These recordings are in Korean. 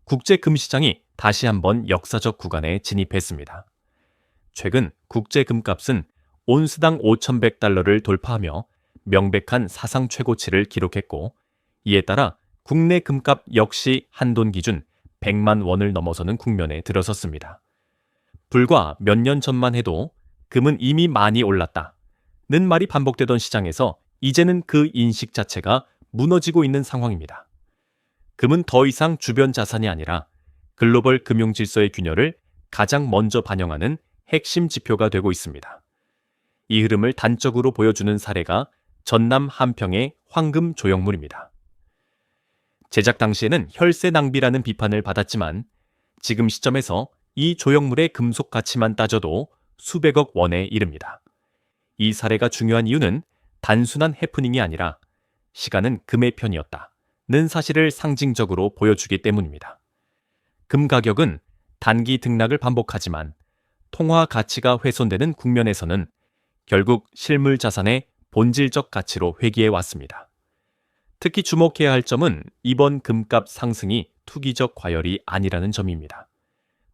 국제금시장이 다시 한번 역사적 구간에 진입했습니다. 최근 국제금값은 온스당 5,100달러를 돌파하며 명백한 사상 최고치를 기록했고, 이에 따라 국내 금값 역시 한돈 기준 100만 원을 넘어서는 국면에 들어섰습니다. 불과 몇 년 전만 해도 금은 이미 많이 올랐다는 말이 반복되던 시장에서 이제는 그 인식 자체가 무너지고 있는 상황입니다. 금은 더 이상 주변 자산이 아니라 글로벌 금융 질서의 균열을 가장 먼저 반영하는 핵심 지표가 되고 있습니다. 이 흐름을 단적으로 보여주는 사례가 전남 한평의 황금 조형물입니다. 제작 당시에는 혈세 낭비라는 비판을 받았지만 지금 시점에서 이 조형물의 금속 가치만 따져도 수백억 원에 이릅니다. 이 사례가 중요한 이유는 단순한 해프닝이 아니라 시간은 금의 편이었다는 사실을 상징적으로 보여주기 때문입니다. 금 가격은 단기 등락을 반복하지만 통화 가치가 훼손되는 국면에서는 결국 실물 자산의 본질적 가치로 회귀해 왔습니다. 특히 주목해야 할 점은 이번 금값 상승이 투기적 과열이 아니라는 점입니다.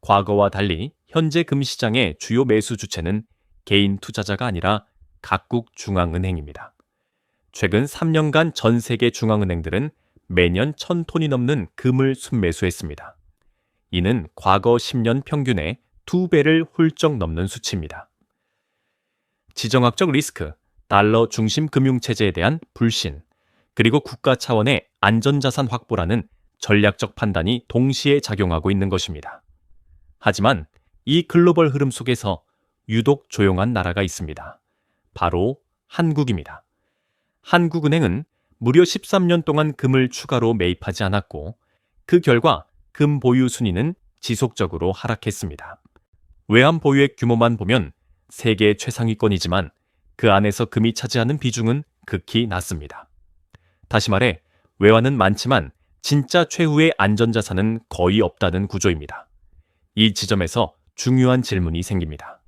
과거와 달리 현재 금시장의 주요 매수 주체는 개인 투자자가 아니라 각국 중앙은행입니다. 최근 3년간 전 세계 중앙은행들은 매년 1,000톤이 넘는 금을 순매수했습니다. 이는 과거 10년 평균의 2배를 훌쩍 넘는 수치입니다. 지정학적 리스크, 달러 중심 금융체제에 대한 불신, 그리고 국가 차원의 안전자산 확보라는 전략적 판단이 동시에 작용하고 있는 것입니다. 하지만 이 글로벌 흐름 속에서 유독 조용한 나라가 있습니다. 바로 한국입니다. 한국은행은 무려 13년 동안 금을 추가로 매입하지 않았고, 그 결과 금 보유 순위는 지속적으로 하락했습니다. 외환 보유액 규모만 보면 세계 최상위권이지만 그 안에서 금이 차지하는 비중은 극히 낮습니다. 다시 말해 외환은 많지만 진짜 최후의 안전자산은 거의 없다는 구조입니다. 이 지점에서 중요한 질문이 생깁니다.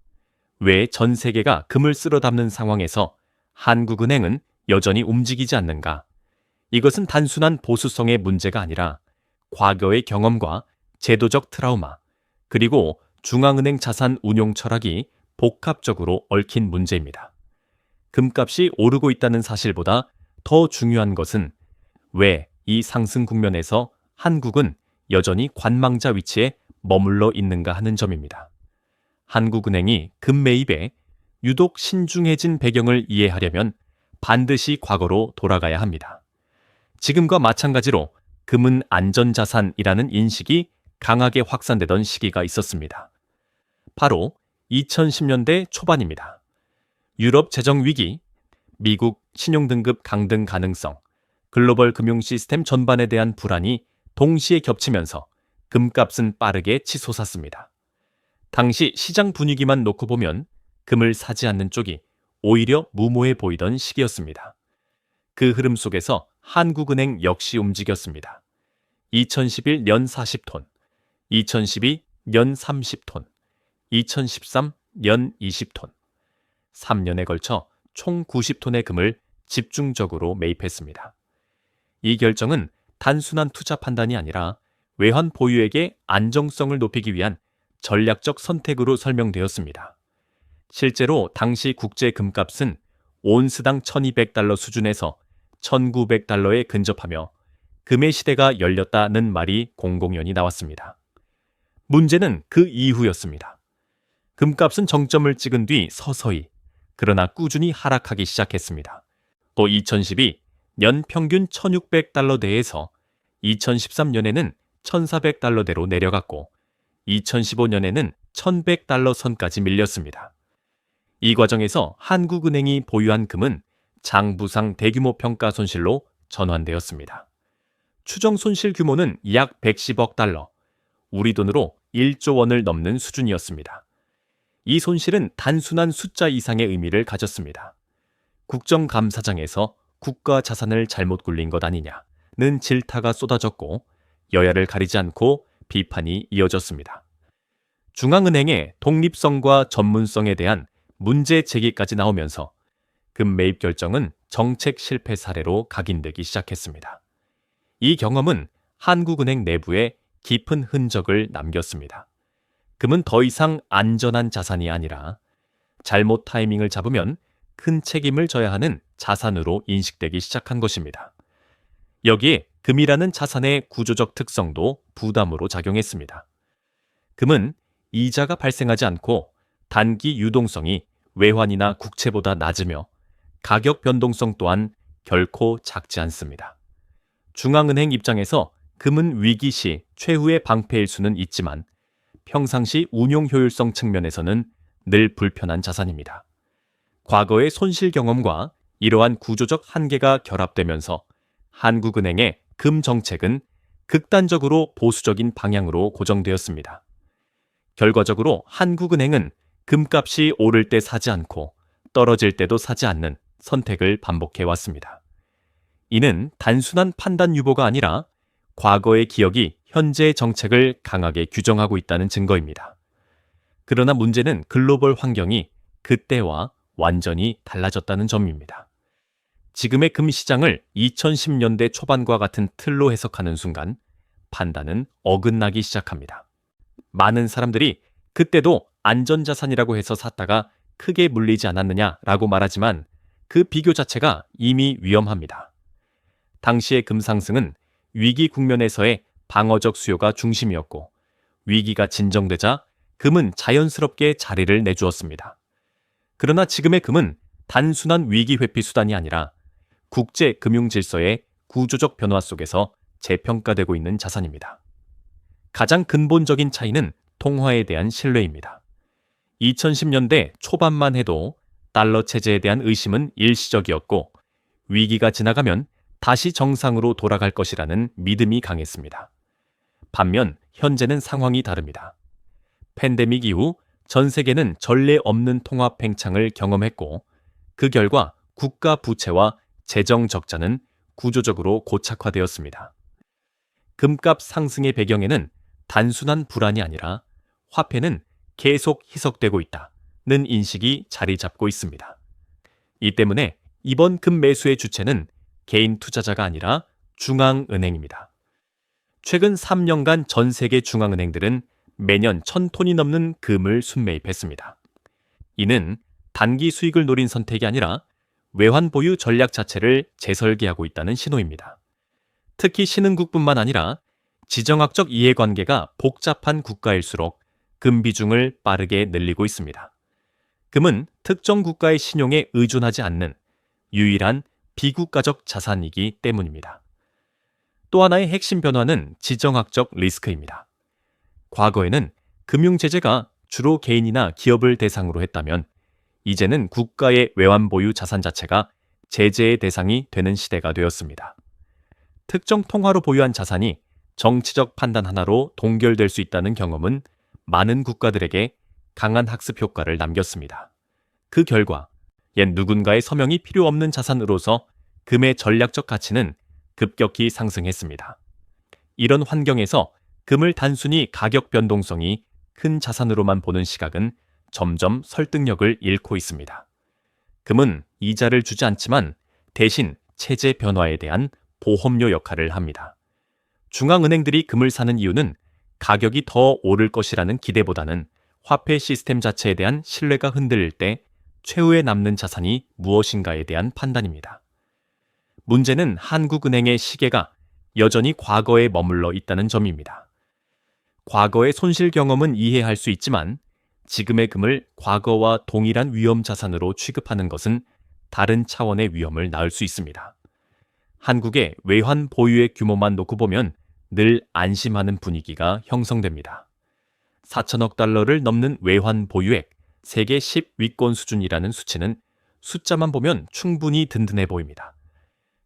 왜 전 세계가 금을 쓸어 담는 상황에서 한국은행은 여전히 움직이지 않는가? 이것은 단순한 보수성의 문제가 아니라 과거의 경험과 제도적 트라우마, 그리고 중앙은행 자산 운용 철학이 복합적으로 얽힌 문제입니다. 금값이 오르고 있다는 사실보다 더 중요한 것은 왜 이 상승 국면에서 한국은 여전히 관망자 위치에 머물러 있는가 하는 점입니다. 한국은행이 금 매입에 유독 신중해진 배경을 이해하려면 반드시 과거로 돌아가야 합니다. 지금과 마찬가지로 금은 안전자산이라는 인식이 강하게 확산되던 시기가 있었습니다. 바로 2010년대 초반입니다. 유럽 재정 위기, 미국 신용등급 강등 가능성, 글로벌 금융 시스템 전반에 대한 불안이 동시에 겹치면서 금값은 빠르게 치솟았습니다. 당시 시장 분위기만 놓고 보면 금을 사지 않는 쪽이 오히려 무모해 보이던 시기였습니다. 그 흐름 속에서 한국은행 역시 움직였습니다. 2011 년 40톤, 2012 년 30톤, 2013 년 20톤, 3년에 걸쳐 총 90톤의 금을 집중적으로 매입했습니다. 이 결정은 단순한 투자 판단이 아니라 외환 보유액의 안정성을 높이기 위한 전략적 선택으로 설명되었습니다. 실제로 당시 국제 금값은 온스당 1,200달러 수준에서 1,900달러에 근접하며 금의 시대가 열렸다는 말이 공공연히 나왔습니다. 문제는 그 이후였습니다. 금값은 정점을 찍은 뒤 서서히, 그러나 꾸준히 하락하기 시작했습니다. 또 2012 년 평균 1,600달러대에서 2013년에는 1,400달러대로 내려갔고 2015년에는 1,100달러 선까지 밀렸습니다. 이 과정에서 한국은행이 보유한 금은 장부상 대규모 평가 손실로 전환되었습니다. 추정 손실 규모는 약 110억 달러, 우리 돈으로 1조 원을 넘는 수준이었습니다. 이 손실은 단순한 숫자 이상의 의미를 가졌습니다. 국정감사장에서 국가 자산을 잘못 굴린 것 아니냐는 질타가 쏟아졌고 여야를 가리지 않고 비판이 이어졌습니다. 중앙은행의 독립성과 전문성에 대한 문제 제기까지 나오면서 금 매입 결정은 정책 실패 사례로 각인되기 시작했습니다. 이 경험은 한국은행 내부에 깊은 흔적을 남겼습니다. 금은 더 이상 안전한 자산이 아니라 잘못 타이밍을 잡으면 큰 책임을 져야 하는 자산으로 인식되기 시작한 것입니다. 여기에 금이라는 자산의 구조적 특성도 부담으로 작용했습니다. 금은 이자가 발생하지 않고 단기 유동성이 외환이나 국채보다 낮으며 가격 변동성 또한 결코 작지 않습니다. 중앙은행 입장에서 금은 위기 시 최후의 방패일 수는 있지만 평상시 운용 효율성 측면에서는 늘 불편한 자산입니다. 과거의 손실 경험과 이러한 구조적 한계가 결합되면서 한국은행의 금 정책은 극단적으로 보수적인 방향으로 고정되었습니다. 결과적으로 한국은행은 금값이 오를 때 사지 않고 떨어질 때도 사지 않는 선택을 반복해 왔습니다. 이는 단순한 판단 유보가 아니라 과거의 기억이 현재의 정책을 강하게 규정하고 있다는 증거입니다. 그러나 문제는 글로벌 환경이 그때와 완전히 달라졌다는 점입니다. 지금의 금 시장을 2010년대 초반과 같은 틀로 해석하는 순간 판단은 어긋나기 시작합니다. 많은 사람들이 그때도 안전자산이라고 해서 샀다가 크게 물리지 않았느냐라고 말하지만 그 비교 자체가 이미 위험합니다. 당시의 금 상승은 위기 국면에서의 방어적 수요가 중심이었고 위기가 진정되자 금은 자연스럽게 자리를 내주었습니다. 그러나 지금의 금은 단순한 위기 회피 수단이 아니라 국제 금융 질서의 구조적 변화 속에서 재평가되고 있는 자산입니다. 가장 근본적인 차이는 통화에 대한 신뢰입니다. 2010년대 초반만 해도 달러 체제에 대한 의심은 일시적이었고 위기가 지나가면 다시 정상으로 돌아갈 것이라는 믿음이 강했습니다. 반면 현재는 상황이 다릅니다. 팬데믹 이후 전 세계는 전례 없는 통화 팽창을 경험했고 그 결과 국가 부채와 재정 적자는 구조적으로 고착화되었습니다. 금값 상승의 배경에는 단순한 불안이 아니라 화폐는 계속 희석되고 있다는 인식이 자리 잡고 있습니다. 이 때문에 이번 금 매수의 주체는 개인 투자자가 아니라 중앙은행입니다. 최근 3년간 전 세계 중앙은행들은 매년 1,000톤이 넘는 금을 순매입했습니다. 이는 단기 수익을 노린 선택이 아니라 외환 보유 전략 자체를 재설계하고 있다는 신호입니다. 특히 신흥국뿐만 아니라 지정학적 이해관계가 복잡한 국가일수록 금 비중을 빠르게 늘리고 있습니다. 금은 특정 국가의 신용에 의존하지 않는 유일한 비국가적 자산이기 때문입니다. 또 하나의 핵심 변화는 지정학적 리스크입니다. 과거에는 금융제재가 주로 개인이나 기업을 대상으로 했다면 이제는 국가의 외환 보유 자산 자체가 제재의 대상이 되는 시대가 되었습니다. 특정 통화로 보유한 자산이 정치적 판단 하나로 동결될 수 있다는 경험은 많은 국가들에게 강한 학습 효과를 남겼습니다. 그 결과 옛 누군가의 서명이 필요 없는 자산으로서 금의 전략적 가치는 급격히 상승했습니다. 이런 환경에서 금을 단순히 가격 변동성이 큰 자산으로만 보는 시각은 점점 설득력을 잃고 있습니다. 금은 이자를 주지 않지만 대신 체제 변화에 대한 보험료 역할을 합니다. 중앙은행들이 금을 사는 이유는 가격이 더 오를 것이라는 기대보다는 화폐 시스템 자체에 대한 신뢰가 흔들릴 때 최후에 남는 자산이 무엇인가에 대한 판단입니다. 문제는 한국은행의 시계가 여전히 과거에 머물러 있다는 점입니다. 과거의 손실 경험은 이해할 수 있지만 지금의 금을 과거와 동일한 위험 자산으로 취급하는 것은 다른 차원의 위험을 낳을 수 있습니다. 한국의 외환 보유의 규모만 놓고 보면 늘 안심하는 분위기가 형성됩니다. 4천억 달러를 넘는 외환 보유액, 세계 10위권 수준이라는 수치는 숫자만 보면 충분히 든든해 보입니다.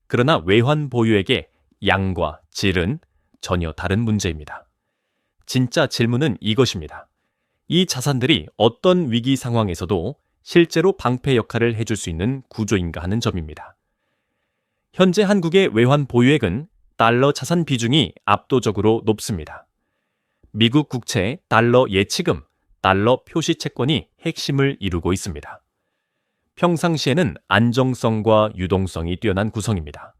그러나 외환 보유액의 양과 질은 전혀 다른 문제입니다. 진짜 질문은 이것입니다. 이 자산들이 어떤 위기 상황에서도 실제로 방패 역할을 해줄 수 있는 구조인가 하는 점입니다. 현재 한국의 외환 보유액은 달러 자산 비중이 압도적으로 높습니다. 미국 국채 달러 예치금, 달러 표시 채권이 핵심을 이루고 있습니다. 평상시에는 안정성과 유동성이 뛰어난 구성입니다.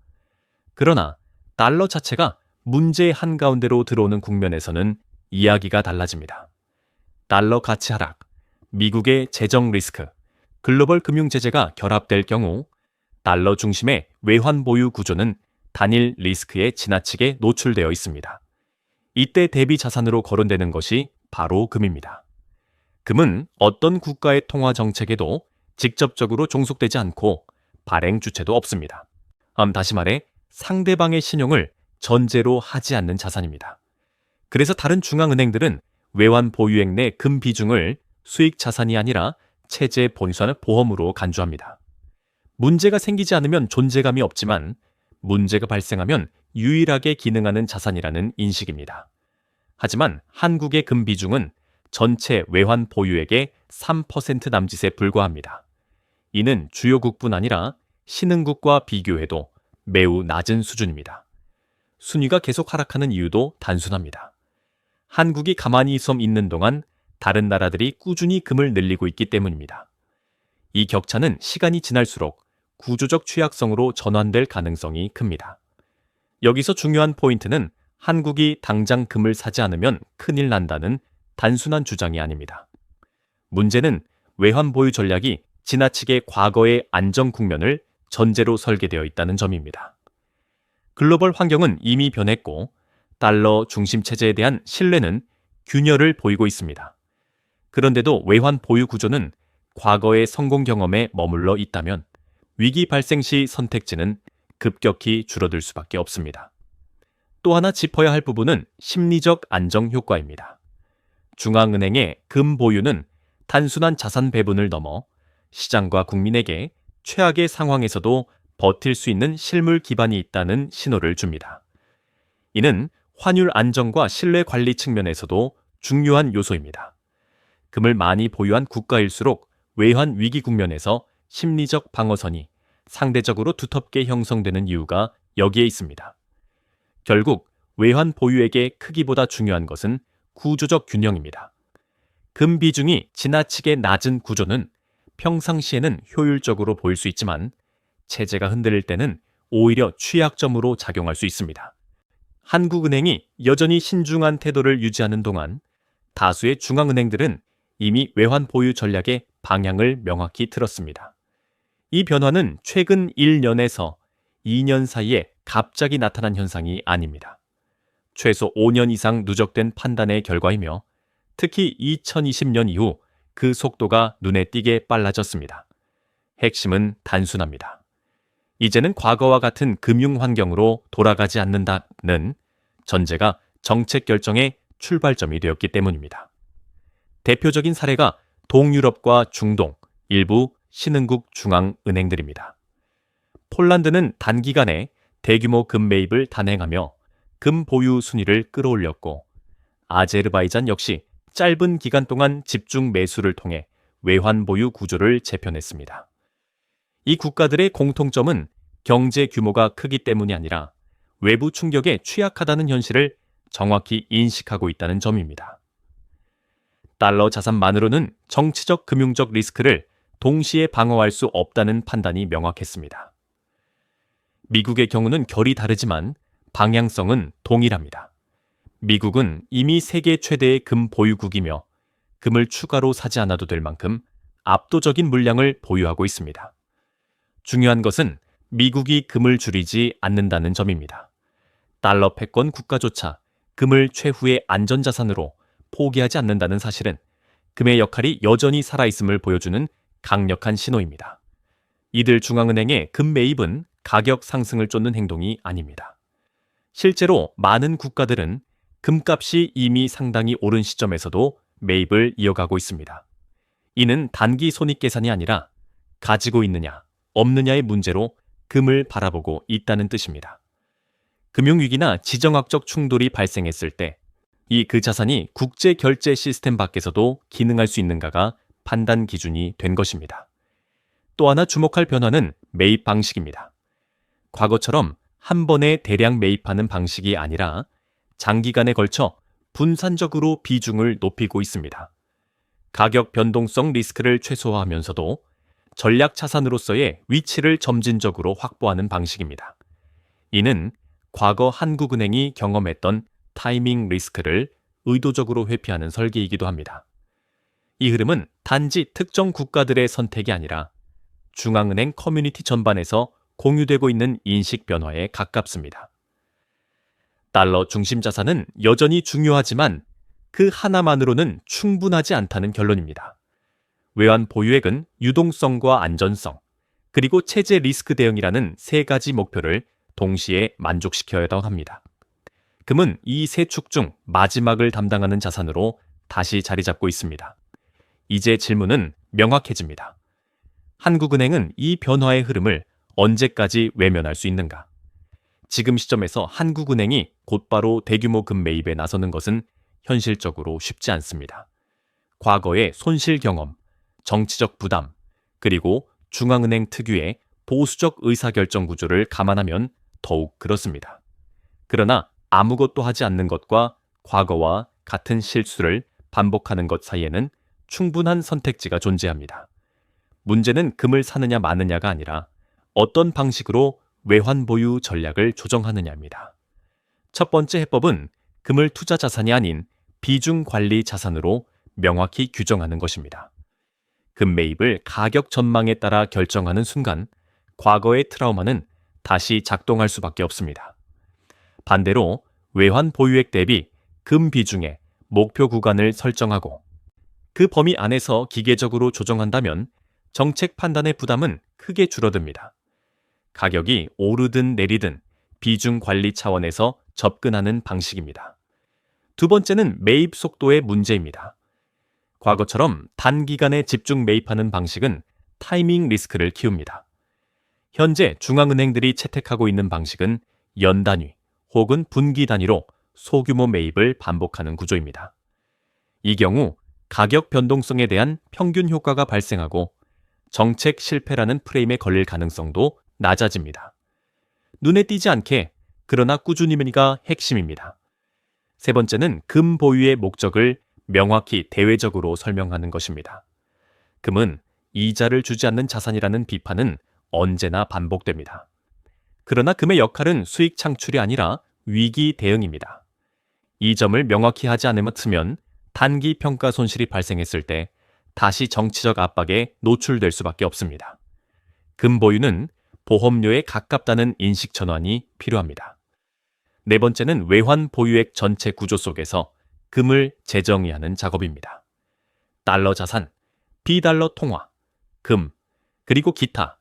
그러나 달러 자체가 문제 한가운데로 들어오는 국면에서는 이야기가 달라집니다. 달러 가치 하락, 미국의 재정 리스크, 글로벌 금융 제재가 결합될 경우 달러 중심의 외환 보유 구조는 단일 리스크에 지나치게 노출되어 있습니다. 이때 대비 자산으로 거론되는 것이 바로 금입니다. 금은 어떤 국가의 통화 정책에도 직접적으로 종속되지 않고 발행 주체도 없습니다. 다시 말해 상대방의 신용을 전제로 하지 않는 자산입니다. 그래서 다른 중앙은행들은 외환 보유액 내 금 비중을 수익 자산이 아니라 체제 본선 보험으로 간주합니다. 문제가 생기지 않으면 존재감이 없지만 문제가 발생하면 유일하게 기능하는 자산이라는 인식입니다. 하지만 한국의 금 비중은 전체 외환 보유액의 3% 남짓에 불과합니다. 이는 주요국뿐 아니라 신흥국과 비교해도 매우 낮은 수준입니다. 순위가 계속 하락하는 이유도 단순합니다. 한국이 가만히 서 있는 동안 다른 나라들이 꾸준히 금을 늘리고 있기 때문입니다. 이 격차는 시간이 지날수록 구조적 취약성으로 전환될 가능성이 큽니다. 여기서 중요한 포인트는 한국이 당장 금을 사지 않으면 큰일 난다는 단순한 주장이 아닙니다. 문제는 외환 보유 전략이 지나치게 과거의 안정 국면을 전제로 설계되어 있다는 점입니다. 글로벌 환경은 이미 변했고 달러 중심 체제에 대한 신뢰는 균열을 보이고 있습니다. 그런데도 외환 보유 구조는 과거의 성공 경험에 머물러 있다면 위기 발생 시 선택지는 급격히 줄어들 수밖에 없습니다. 또 하나 짚어야 할 부분은 심리적 안정 효과입니다. 중앙은행의 금 보유는 단순한 자산 배분을 넘어 시장과 국민에게 최악의 상황에서도 버틸 수 있는 실물 기반이 있다는 신호를 줍니다. 이는 환율 안정과 신뢰 관리 측면에서도 중요한 요소입니다. 금을 많이 보유한 국가일수록 외환 위기 국면에서 심리적 방어선이 상대적으로 두텁게 형성되는 이유가 여기에 있습니다. 결국 외환 보유액의 크기보다 중요한 것은 구조적 균형입니다. 금 비중이 지나치게 낮은 구조는 평상시에는 효율적으로 보일 수 있지만 체제가 흔들릴 때는 오히려 취약점으로 작용할 수 있습니다. 한국은행이 여전히 신중한 태도를 유지하는 동안 다수의 중앙은행들은 이미 외환 보유 전략의 방향을 명확히 틀었습니다. 이 변화는 최근 1년에서 2년 사이에 갑자기 나타난 현상이 아닙니다. 최소 5년 이상 누적된 판단의 결과이며 특히 2020년 이후 그 속도가 눈에 띄게 빨라졌습니다. 핵심은 단순합니다. 이제는 과거와 같은 금융 환경으로 돌아가지 않는다는 전제가 정책 결정의 출발점이 되었기 때문입니다. 대표적인 사례가 동유럽과 중동, 일부 신흥국 중앙은행들입니다. 폴란드는 단기간에 대규모 금 매입을 단행하며 금 보유 순위를 끌어올렸고 아제르바이잔 역시 짧은 기간 동안 집중 매수를 통해 외환 보유 구조를 재편했습니다. 이 국가들의 공통점은 경제 규모가 크기 때문이 아니라 외부 충격에 취약하다는 현실을 정확히 인식하고 있다는 점입니다. 달러 자산만으로는 정치적 금융적 리스크를 동시에 방어할 수 없다는 판단이 명확했습니다. 미국의 경우는 결이 다르지만 방향성은 동일합니다. 미국은 이미 세계 최대의 금 보유국이며 금을 추가로 사지 않아도 될 만큼 압도적인 물량을 보유하고 있습니다. 중요한 것은 미국이 금을 줄이지 않는다는 점입니다. 달러 패권 국가조차 금을 최후의 안전자산으로 포기하지 않는다는 사실은 금의 역할이 여전히 살아있음을 보여주는 강력한 신호입니다. 이들 중앙은행의 금 매입은 가격 상승을 쫓는 행동이 아닙니다. 실제로 많은 국가들은 금값이 이미 상당히 오른 시점에서도 매입을 이어가고 있습니다. 이는 단기 손익계산이 아니라 가지고 있느냐, 없느냐의 문제로 금을 바라보고 있다는 뜻입니다. 금융위기나 지정학적 충돌이 발생했을 때 그 자산이 국제 결제 시스템 밖에서도 기능할 수 있는가가 판단 기준이 된 것입니다. 또 하나 주목할 변화는 매입 방식입니다. 과거처럼 한 번에 대량 매입하는 방식이 아니라 장기간에 걸쳐 분산적으로 비중을 높이고 있습니다. 가격 변동성 리스크를 최소화하면서도 전략 자산으로서의 위치를 점진적으로 확보하는 방식입니다. 이는 과거 한국은행이 경험했던 타이밍 리스크를 의도적으로 회피하는 설계이기도 합니다. 이 흐름은 단지 특정 국가들의 선택이 아니라 중앙은행 커뮤니티 전반에서 공유되고 있는 인식 변화에 가깝습니다. 달러 중심 자산은 여전히 중요하지만 그 하나만으로는 충분하지 않다는 결론입니다. 외환 보유액은 유동성과 안전성, 그리고 체제 리스크 대응이라는 세 가지 목표를 동시에 만족시켜야 합니다. 금은 이 세 축 중 마지막을 담당하는 자산으로 다시 자리 잡고 있습니다. 이제 질문은 명확해집니다. 한국은행은 이 변화의 흐름을 언제까지 외면할 수 있는가? 지금 시점에서 한국은행이 곧바로 대규모 금 매입에 나서는 것은 현실적으로 쉽지 않습니다. 과거의 손실 경험, 정치적 부담, 그리고 중앙은행 특유의 보수적 의사결정 구조를 감안하면 더욱 그렇습니다. 그러나 아무것도 하지 않는 것과 과거와 같은 실수를 반복하는 것 사이에는 충분한 선택지가 존재합니다. 문제는 금을 사느냐 마느냐가 아니라 어떤 방식으로 외환 보유 전략을 조정하느냐입니다. 첫 번째 해법은 금을 투자 자산이 아닌 비중 관리 자산으로 명확히 규정하는 것입니다. 금 매입을 가격 전망에 따라 결정하는 순간 과거의 트라우마는 다시 작동할 수밖에 없습니다. 반대로 외환 보유액 대비 금 비중의 목표 구간을 설정하고 그 범위 안에서 기계적으로 조정한다면 정책 판단의 부담은 크게 줄어듭니다. 가격이 오르든 내리든 비중 관리 차원에서 접근하는 방식입니다. 두 번째는 매입 속도의 문제입니다. 과거처럼 단기간에 집중 매입하는 방식은 타이밍 리스크를 키웁니다. 현재 중앙은행들이 채택하고 있는 방식은 연 단위 혹은 분기 단위로 소규모 매입을 반복하는 구조입니다. 이 경우 가격 변동성에 대한 평균 효과가 발생하고 정책 실패라는 프레임에 걸릴 가능성도 낮아집니다. 눈에 띄지 않게 그러나 꾸준히가 핵심입니다. 세 번째는 금 보유의 목적을 명확히 대외적으로 설명하는 것입니다. 금은 이자를 주지 않는 자산이라는 비판은 언제나 반복됩니다. 그러나 금의 역할은 수익 창출이 아니라 위기 대응입니다. 이 점을 명확히 하지 않으면 단기 평가 손실이 발생했을 때 다시 정치적 압박에 노출될 수밖에 없습니다. 금 보유는 보험료에 가깝다는 인식 전환이 필요합니다. 네 번째는 외환 보유액 전체 구조 속에서 금을 재정의하는 작업입니다. 달러 자산, 비달러 통화, 금, 그리고 기타,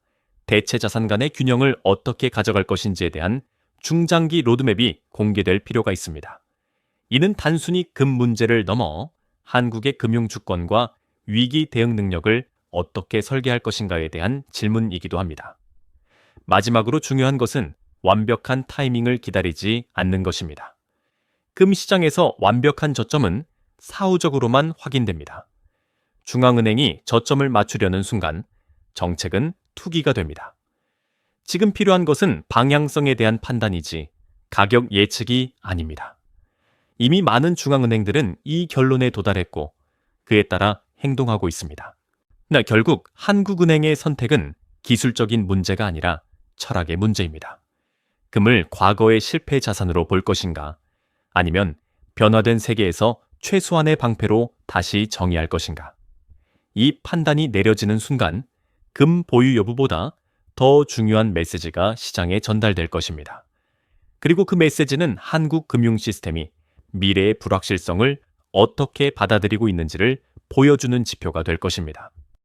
대체 자산 간의 균형을 어떻게 가져갈 것인지에 대한 중장기 로드맵이 공개될 필요가 있습니다. 이는 단순히 금 문제를 넘어 한국의 금융 주권과 위기 대응 능력을 어떻게 설계할 것인가에 대한 질문이기도 합니다. 마지막으로 중요한 것은 완벽한 타이밍을 기다리지 않는 것입니다. 금 시장에서 완벽한 저점은 사후적으로만 확인됩니다. 중앙은행이 저점을 맞추려는 순간 정책은 투기가 됩니다. 지금 필요한 것은 방향성에 대한 판단이지 가격 예측이 아닙니다. 이미 많은 중앙은행들은 이 결론에 도달했고 그에 따라 행동하고 있습니다. 결국 한국은행의 선택은 기술적인 문제가 아니라 철학의 문제입니다. 금을 과거의 실패 자산으로 볼 것인가 아니면 변화된 세계에서 최소한의 방패로 다시 정의할 것인가. 이 판단이 내려지는 순간 금 보유 여부보다 더 중요한 메시지가 시장에 전달될 것입니다. 그리고 그 메시지는 한국 금융 시스템이 미래의 불확실성을 어떻게 받아들이고 있는지를 보여주는 지표가 될 것입니다.